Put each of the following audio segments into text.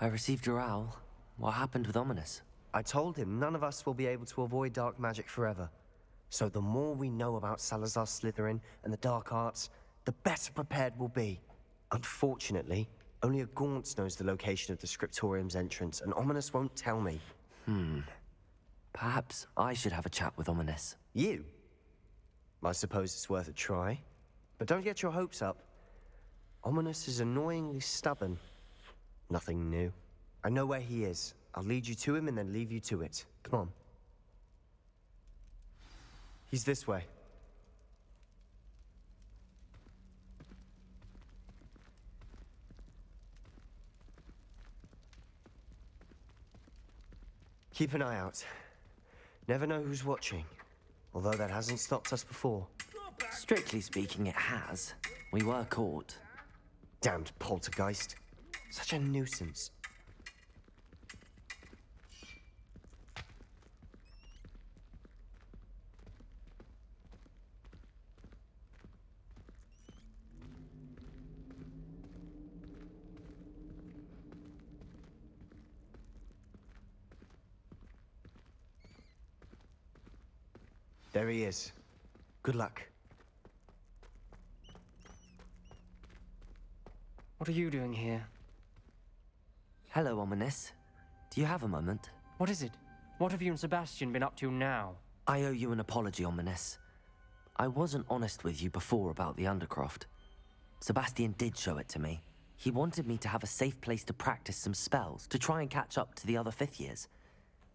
I received your owl. What happened with Ominous? I told him none of us will be able to avoid dark magic forever. So the more we know about Salazar Slytherin and the dark arts, the better prepared we'll be. Unfortunately, only a Gaunt knows the location of the Scriptorium's entrance, and Ominous won't tell me. Perhaps I should have a chat with Ominous. You? I suppose it's worth a try. But don't get your hopes up. Ominous is annoyingly stubborn. Nothing new. I know where he is. I'll lead you to him and then leave you to it. Come on. He's this way. Keep an eye out. Never know who's watching. Although that hasn't stopped us before. Strictly speaking, it has. We were caught. Damned poltergeist. Such a nuisance. There he is. Good luck. What are you doing here? Hello, Ominous. Do you have a moment? What is it? What have you and Sebastian been up to now? I owe you an apology, Ominous. I wasn't honest with you before about the Undercroft. Sebastian did show it to me. He wanted me to have a safe place to practice some spells, to try and catch up to the other fifth years.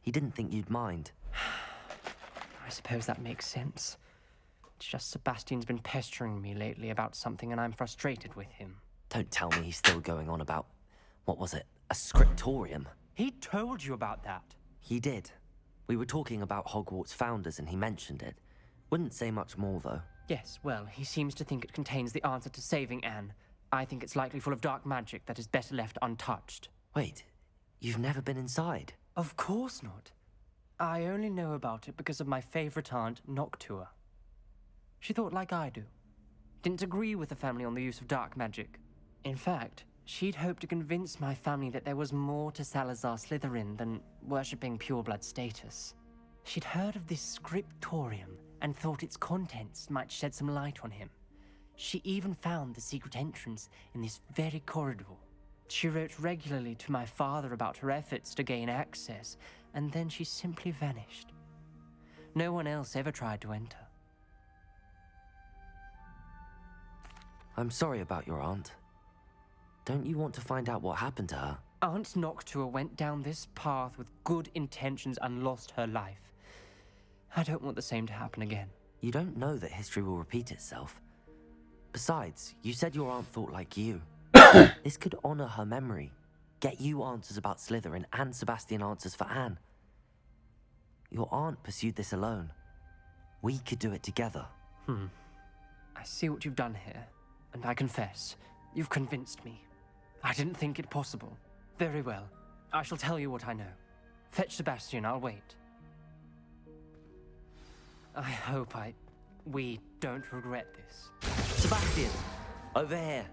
He didn't think you'd mind. I suppose that makes sense. It's just Sebastian's been pestering me lately about something and I'm frustrated with him. Don't tell me he's still going on about, what was it, a scriptorium? He told you about that? He did. We were talking about Hogwarts founders and he mentioned it. Wouldn't say much more, though. Yes, well, he seems to think it contains the answer to saving Anne. I think it's likely full of dark magic that is better left untouched. Wait, you've never been inside? Of course not. I only know about it because of my favorite aunt, Noctua. She thought like I do. Didn't agree with the family on the use of dark magic. In fact, she'd hoped to convince my family that there was more to Salazar Slytherin than worshipping pureblood status. She'd heard of this scriptorium and thought its contents might shed some light on him. She even found the secret entrance in this very corridor. She wrote regularly to my father about her efforts to gain access, and then she simply vanished. No one else ever tried to enter. I'm sorry about your aunt. Don't you want to find out what happened to her? Aunt Noctua went down this path with good intentions and lost her life. I don't want the same to happen again. You don't know that history will repeat itself. Besides, you said your aunt thought like you. This could honor her memory. Get you answers about Slytherin and Sebastian answers for Anne. Your aunt pursued this alone. We could do it together. I see what you've done here, and I confess, you've convinced me. I didn't think it possible. Very well. I shall tell you what I know. Fetch Sebastian, I'll wait. I hope we don't regret this. Sebastian! Over here!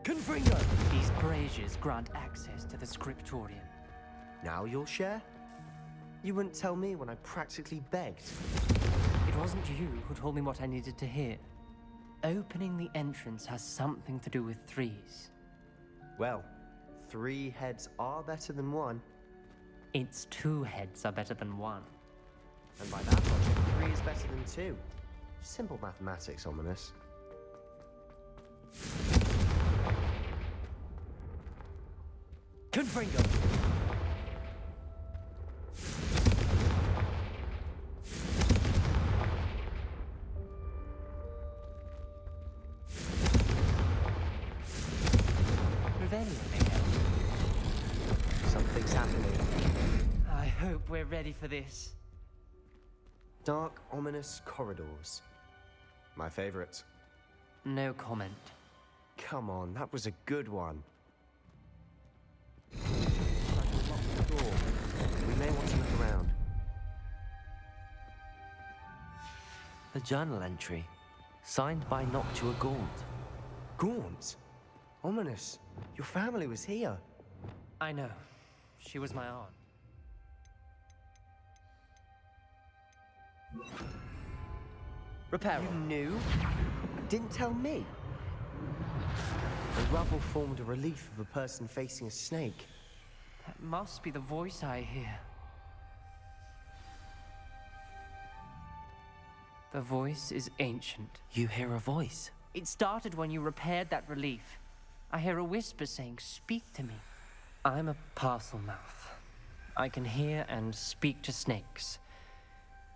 Confringo! These braziers grant access to the scriptorium. Now you'll share? You wouldn't tell me when I practically begged. It wasn't you who told me what I needed to hear. Opening the entrance has something to do with threes. Well, 3 heads are better than 1. Its 2 heads are better than 1. And by that logic, 3 is better than 2. Simple mathematics, Ominous. Confringo! Something's happening. I hope we're ready for this. Dark, ominous corridors. My favorite. No comment. Come on, that was a good one. Lock the door. We may want to look around. A journal entry, signed by Noctua Gaunt. Gaunt? Ominous. Your family was here. I know. She was my aunt. Repair. You knew? Didn't tell me? The rubble formed a relief of a person facing a snake. That must be the voice I hear. The voice is ancient. You hear a voice. It started when you repaired that relief. I hear a whisper saying, "Speak to me." I'm a parcel mouth. I can hear and speak to snakes.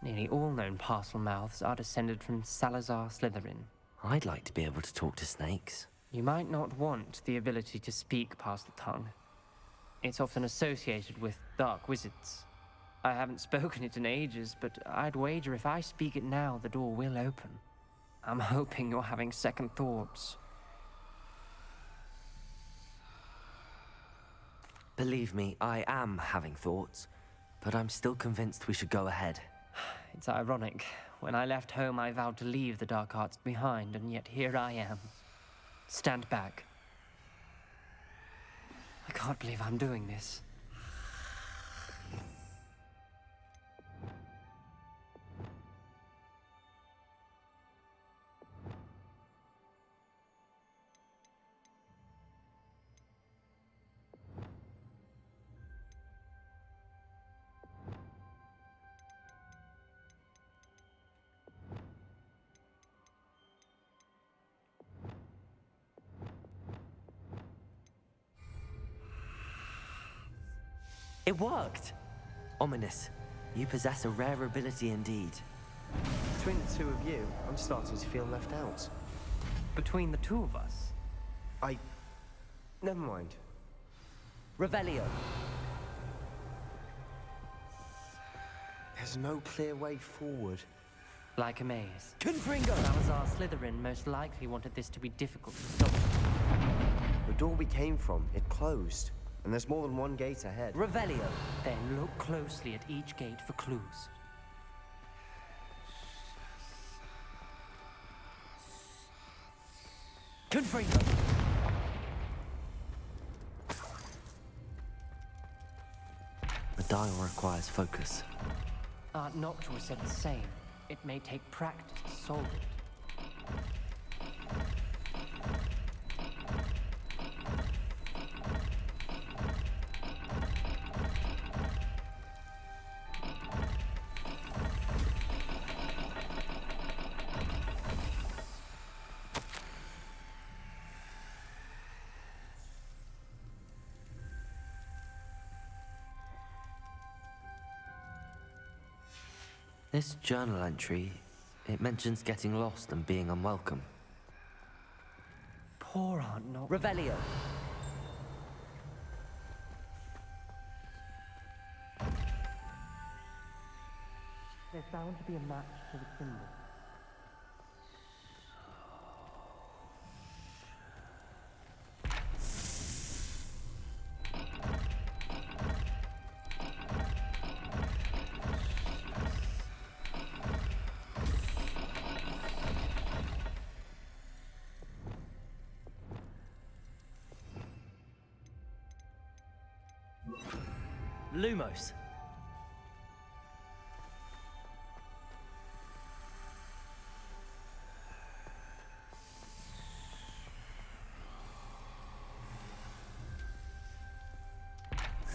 Nearly all known parcel mouths are descended from Salazar Slytherin. I'd like to be able to talk to snakes. You might not want the ability to speak parcel tongue. It's often associated with dark wizards. I haven't spoken it in ages, but I'd wager if I speak it now, the door will open. I'm hoping you're having second thoughts. Believe me, I am having thoughts, but I'm still convinced we should go ahead. It's ironic. When I left home, I vowed to leave the dark arts behind, and yet here I am. Stand back. I can't believe I'm doing this. It worked! Ominous. You possess a rare ability indeed. Between the two of you, I'm starting to feel left out. Between the two of us, Never mind. Revelio. There's no clear way forward. like a maze. Confringo! Salazar Slytherin most likely wanted this to be difficult to solve. The door we came from, it closed. And there's more than one gate ahead. Revelio. Then look closely at each gate for clues. Confringo! The dial requires focus. Aunt Noctua said the same. It may take practice to solve it. This journal entry, it mentions getting lost and being unwelcome. Poor Aunt Noctua. Revelio. There's bound to be a match to the symbol. Lumos.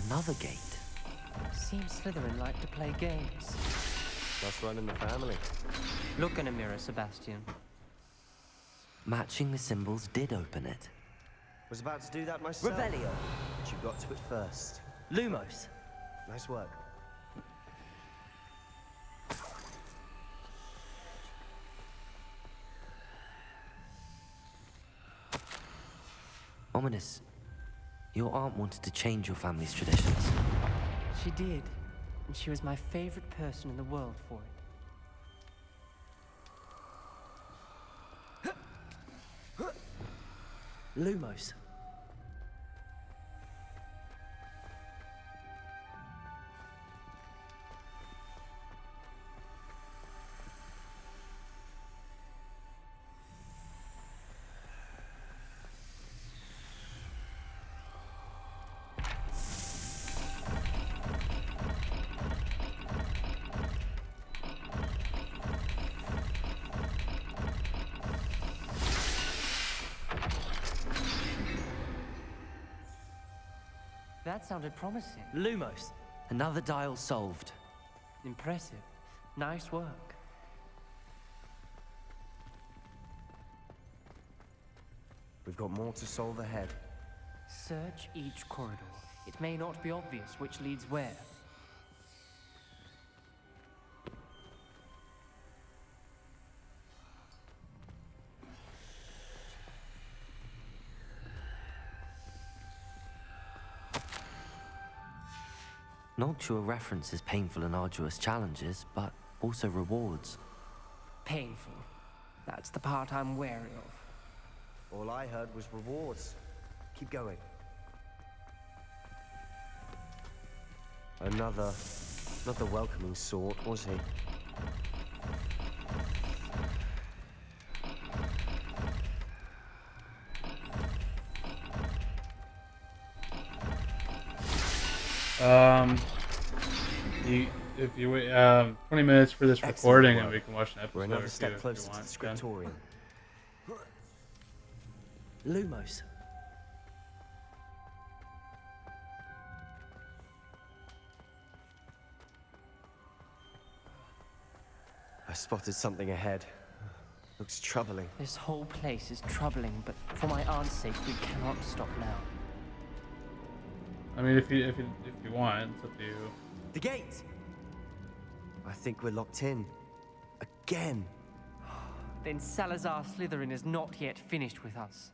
Another gate. Seems Slytherin like to play games. That's run in the family. Look in a mirror, Sebastian. Matching the symbols did open it. Was about to do that myself. Revelio. But you got to it first. Lumos. Nice work. Ominous. Your aunt wanted to change your family's traditions. She did, and she was my favorite person in the world for it. Lumos. That sounded promising. Lumos. Another dial solved. Impressive. Nice work. We've got more to solve ahead. Search each corridor. It may not be obvious which leads where. Noctua references painful and arduous challenges, but also rewards. Painful. That's the part I'm wary of. All I heard was rewards. Keep going. Another... not the welcoming sort, was he? If you wait 20 minutes for this Excellent recording, work. and we can watch an We're episode another or step two if closer you to want. the Ken. scriptorium. Lumos. I spotted something ahead. Looks troubling. This whole place is troubling, but for my aunt's sake, we cannot stop now. I mean, if you want, it's up to you. The gate! I think we're locked in. Again. Then Salazar Slytherin is not yet finished with us.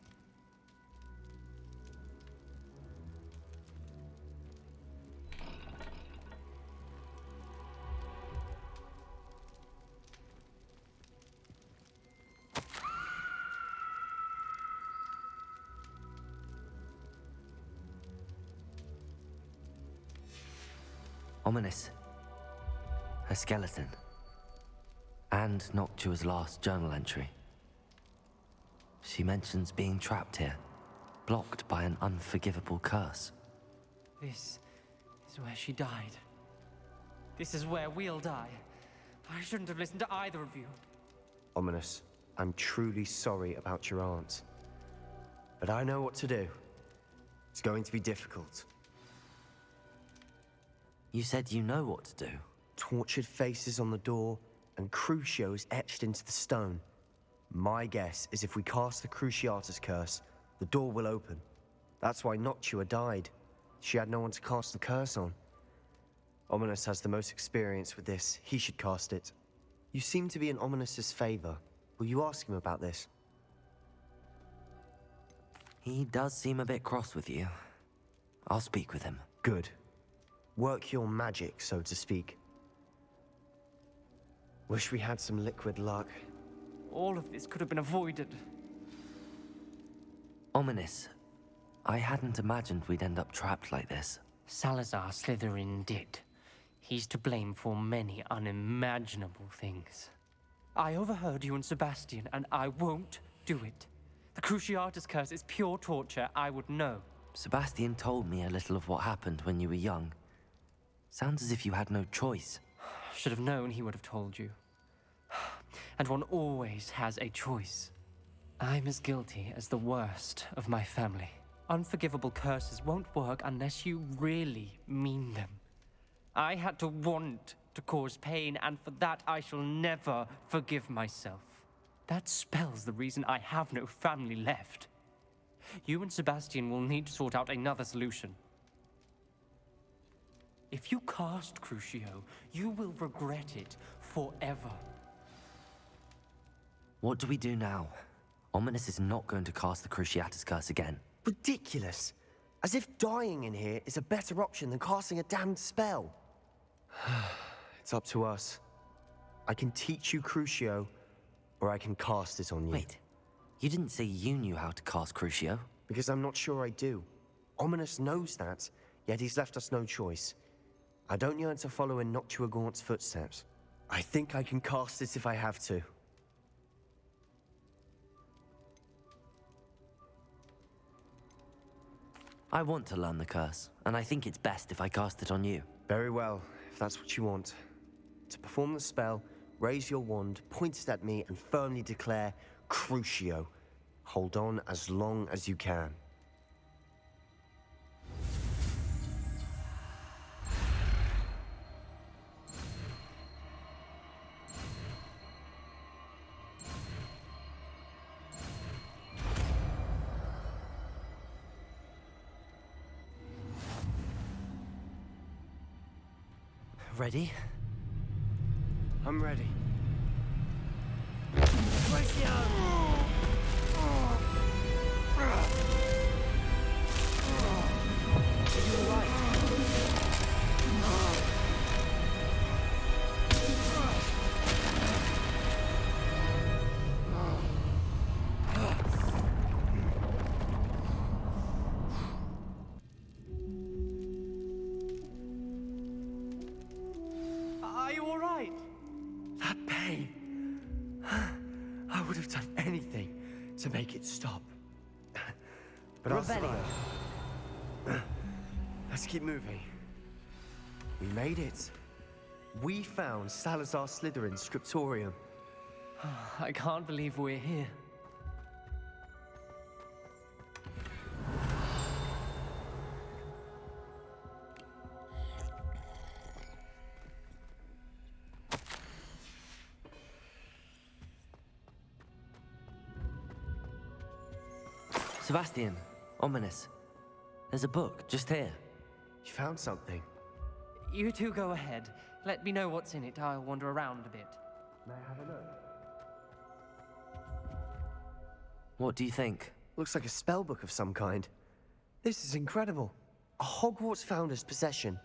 Ominous. A skeleton. And Noctua's last journal entry. She mentions being trapped here, blocked by an unforgivable curse. This is where she died. This is where we'll die. I shouldn't have listened to either of you. Ominous, I'm truly sorry about your aunt. But I know what to do. It's going to be difficult. You said you know what to do. Tortured faces on the door, and Crucios etched into the stone. My guess is if we cast the Cruciatus curse, the door will open. That's why Noctua died. She had no one to cast the curse on. Ominous has the most experience with this. He should cast it. You seem to be in Ominous's favor. Will you ask him about this? He does seem a bit cross with you. I'll speak with him. Good. Work your magic, so to speak. Wish we had some liquid luck. All of this could have been avoided. Ominous. I hadn't imagined we'd end up trapped like this. Salazar Slytherin did. He's to blame for many unimaginable things. I overheard you and Sebastian, and I won't do it. The Cruciatus curse is pure torture, I would know. Sebastian told me a little of what happened when you were young. Sounds as if you had no choice. Should have known he would have told you. And one always has a choice. I'm as guilty as the worst of my family. Unforgivable curses won't work unless you really mean them. I had to want to cause pain, and for that I shall never forgive myself. That spells the reason I have no family left. You and Sebastian will need to sort out another solution. If you cast Crucio, you will regret it forever. What do we do now? Ominous is not going to cast the Cruciatus curse again. Ridiculous! As if dying in here is a better option than casting a damned spell. It's up to us. I can teach you Crucio, or I can cast it on you. Wait, you didn't say you knew how to cast Crucio? Because I'm not sure I do. Ominous knows that, yet he's left us no choice. I don't yearn to follow in Noctua Gaunt's footsteps. I think I can cast it if I have to. I want to learn the curse, and I think it's best if I cast it on you. Very well, if that's what you want. To perform the spell, raise your wand, point it at me, and firmly declare Crucio. Hold on as long as you can. Ready? I'm ready. Are you all right? That pain. I would have done anything to make it stop. But I'll survive. Let's keep moving. We made it. We found Salazar Slytherin's scriptorium. I can't believe we're here. Sebastian, ominous. There's a book just here. You found something. You two go ahead. Let me know what's in it. I'll wander around a bit. May I have a look? What do you think? Looks like a spell book of some kind. This is incredible. A Hogwarts founder's possession.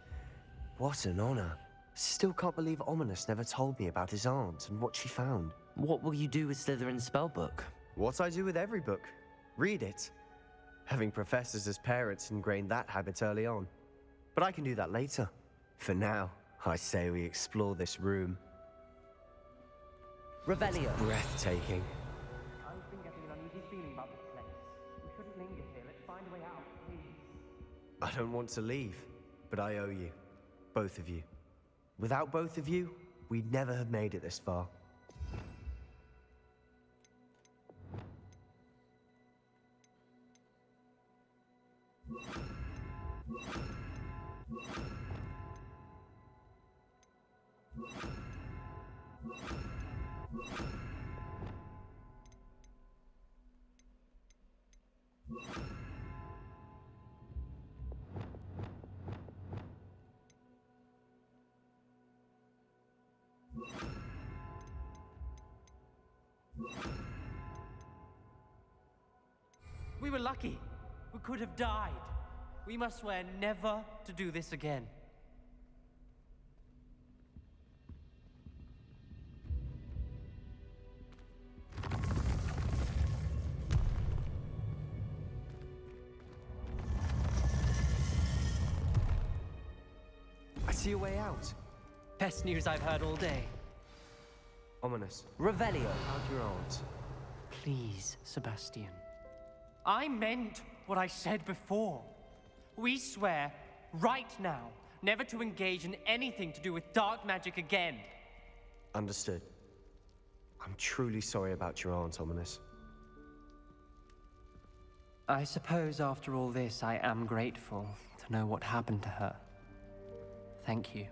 What an honor. Still can't believe Ominous never told me about his aunt and what she found. What will you do with Slytherin's spellbook? What I do with every book. Read it. Having professors as parents ingrained that habit early on. But I can do that later. For now, I say we explore this room. Revelio. Breathtaking. I've been getting an uneasy feeling about this place. We shouldn't linger here. Let's find a way out, please. I don't want to leave, but I owe you. Both of you. Without both of you, we'd never have made it this far. We were lucky. We could have died. We must swear never to do this again. I see a way out. Best news I've heard all day. Ominous. Revelio. How's your aunt? Please, Sebastian. I meant what I said before. We swear, right now, never to engage in anything to do with dark magic again. Understood. I'm truly sorry about your aunt, Ominous. I suppose after all this, I am grateful to know what happened to her. Thank you.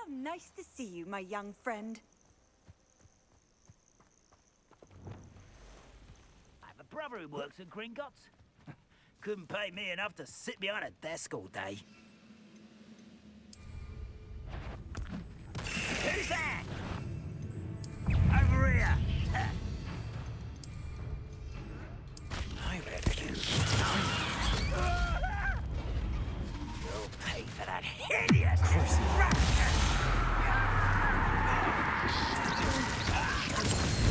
How nice to see you, my young friend. I have a brother who works at Gringotts. Couldn't pay me enough to sit behind a desk all day. Who's that? Over here! I refuse. You'll pay for that hideous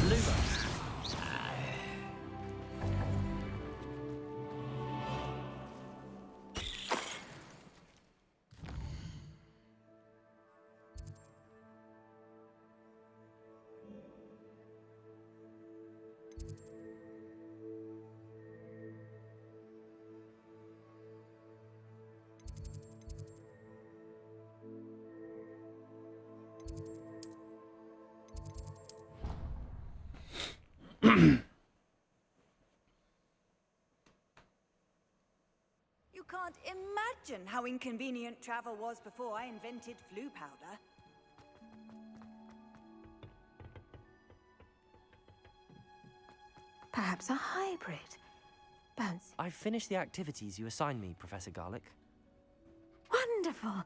Lumos. You can't imagine how inconvenient travel was before I invented flu powder. Perhaps a hybrid. Bouncy. I've finished the activities you assigned me, Professor Garlick. Wonderful.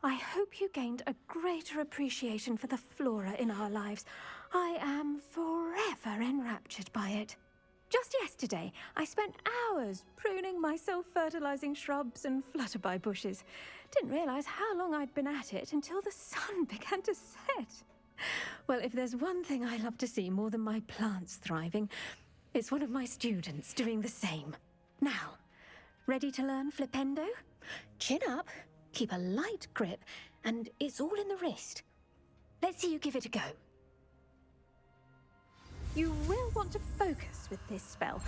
I hope you gained a greater appreciation for the flora in our lives. I am forever enraptured by it. Just yesterday, I spent hours pruning my self-fertilizing shrubs and flutterby bushes. Didn't realize how long I'd been at it until the sun began to set. Well, if there's one thing I love to see more than my plants thriving, it's one of my students doing the same. Now, ready to learn flipendo? Chin up, keep a light grip, and it's all in the wrist. Let's see you give it a go. You will want to focus with this spell.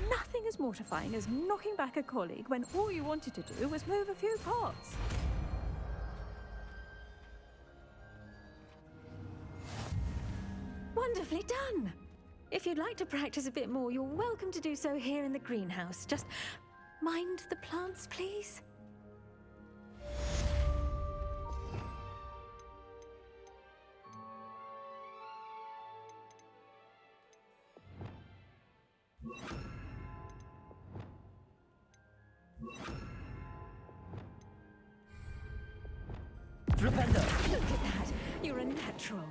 Nothing as mortifying as knocking back a colleague when all you wanted to do was move a few pots. Wonderfully done! If you'd like to practice a bit more, you're welcome to do so here in the greenhouse. Just mind the plants, please. Flipendo! Look at that! You're a natural.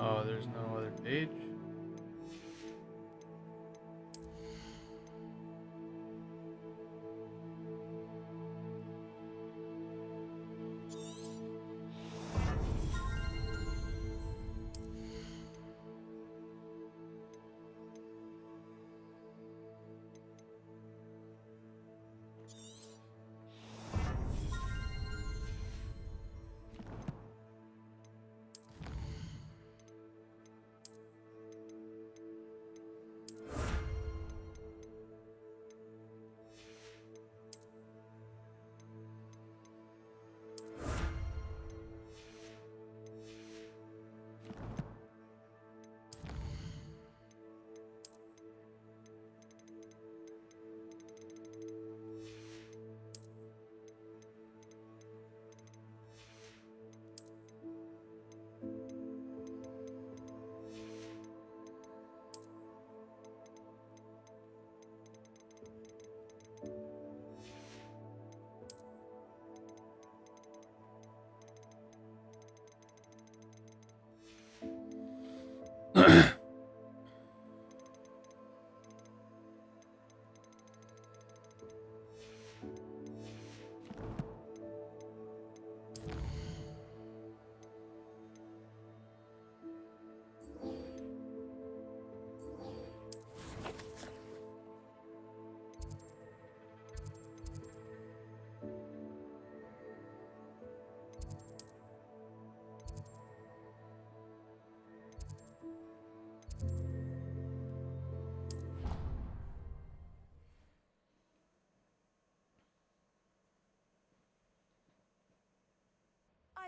Oh, there's no other page?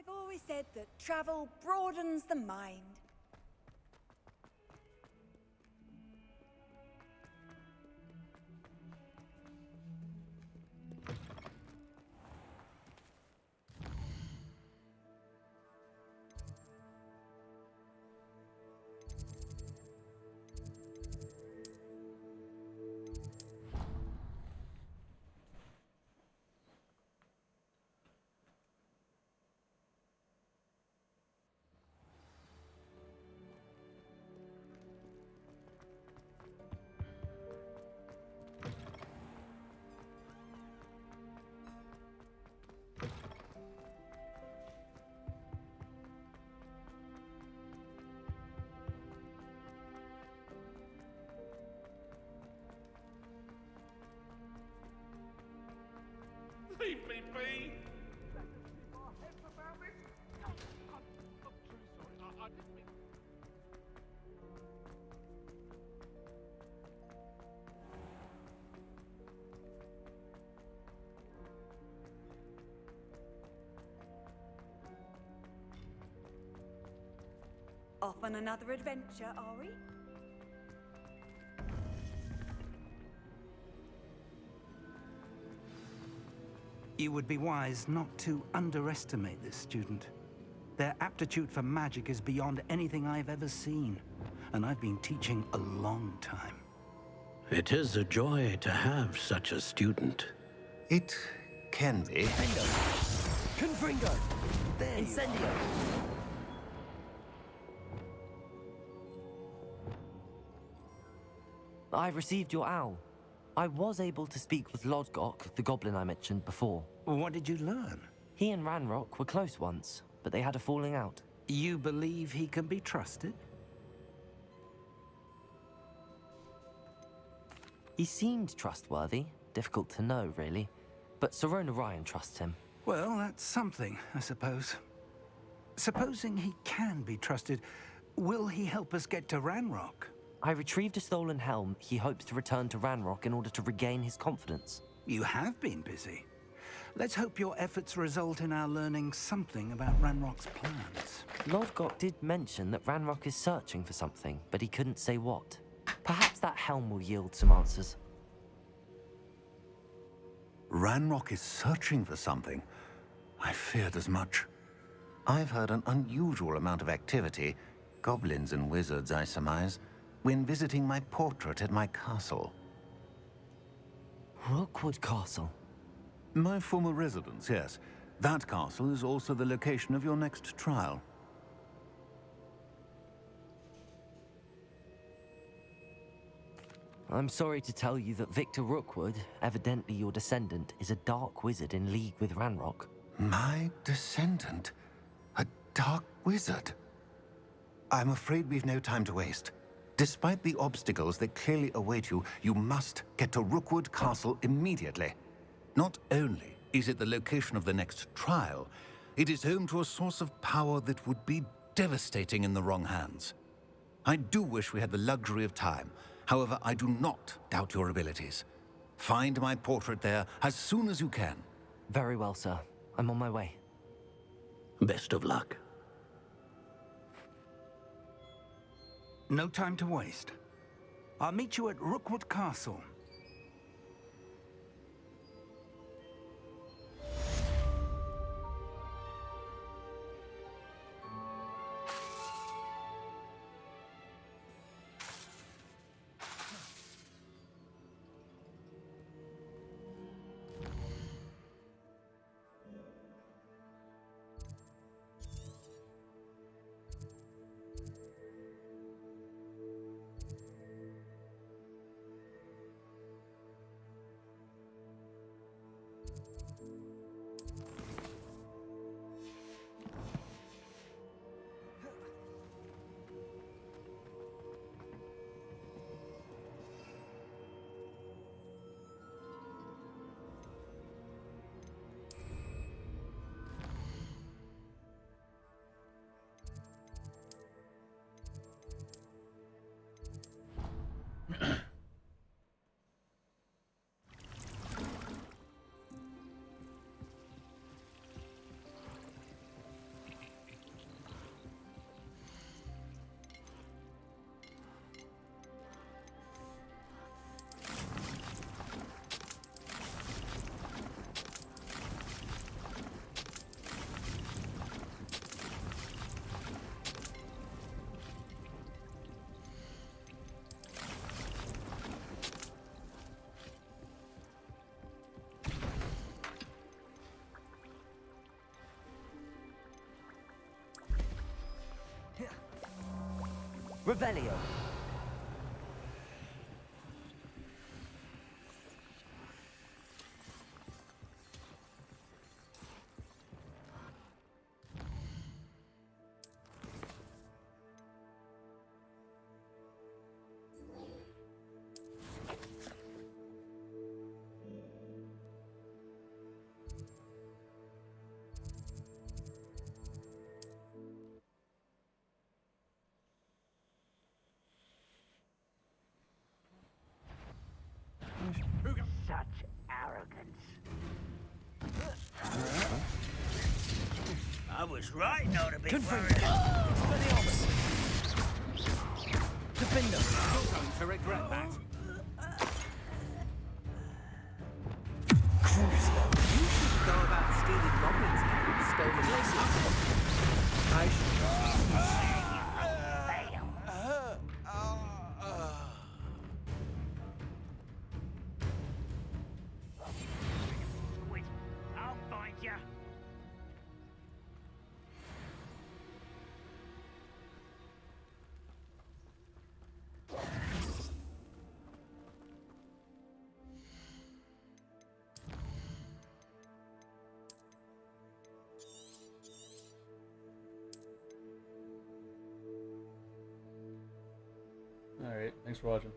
I've always said that travel broadens the mind. Leave me be! Off on another adventure, are we? You would be wise not to underestimate this student. Their aptitude for magic is beyond anything I've ever seen, and I've been teaching a long time. It is a joy to have such a student. It can be. Confringo! Incendio! I received your owl. I was able to speak with Lodgok, the goblin I mentioned before. What did you learn? He and Ranrock were close once, but they had a falling out. You believe he can be trusted? He seemed trustworthy. Difficult to know, really. But Serona Ryan trusts him. Well, that's something, I suppose. Supposing he can be trusted, will he help us get to Ranrock? I retrieved a stolen helm he hopes to return to Ranrock in order to regain his confidence. You have been busy. Let's hope your efforts result in our learning something about Ranrock's plans. Lodgok did mention that Ranrock is searching for something, but he couldn't say what. Perhaps that helm will yield some answers. Ranrock is searching for something. I feared as much. I've heard an unusual amount of activity, goblins and wizards, I surmise, when visiting my portrait at my castle. Rookwood Castle? My former residence, yes. That castle is also the location of your next trial. I'm sorry to tell you that Victor Rookwood, evidently your descendant, is a dark wizard in league with Ranrock. My descendant? A dark wizard? I'm afraid we've no time to waste. Despite the obstacles that clearly await you, you must get to Rookwood Castle immediately. Not only is it the location of the next trial, it is home to a source of power that would be devastating in the wrong hands. I do wish we had the luxury of time. However, I do not doubt your abilities. Find my portrait there as soon as you can. Very well, sir. I'm on my way. Best of luck. No time to waste. I'll meet you at Rookwood Castle. Revelio. Such arrogance. I was right not to be worried. Expelliarmus! Defender! You're going to regret that. Crucio, you shouldn't go about stealing goblins' and stolen laces. I should. Wait, I'll find ya. Alright, thanks for watching.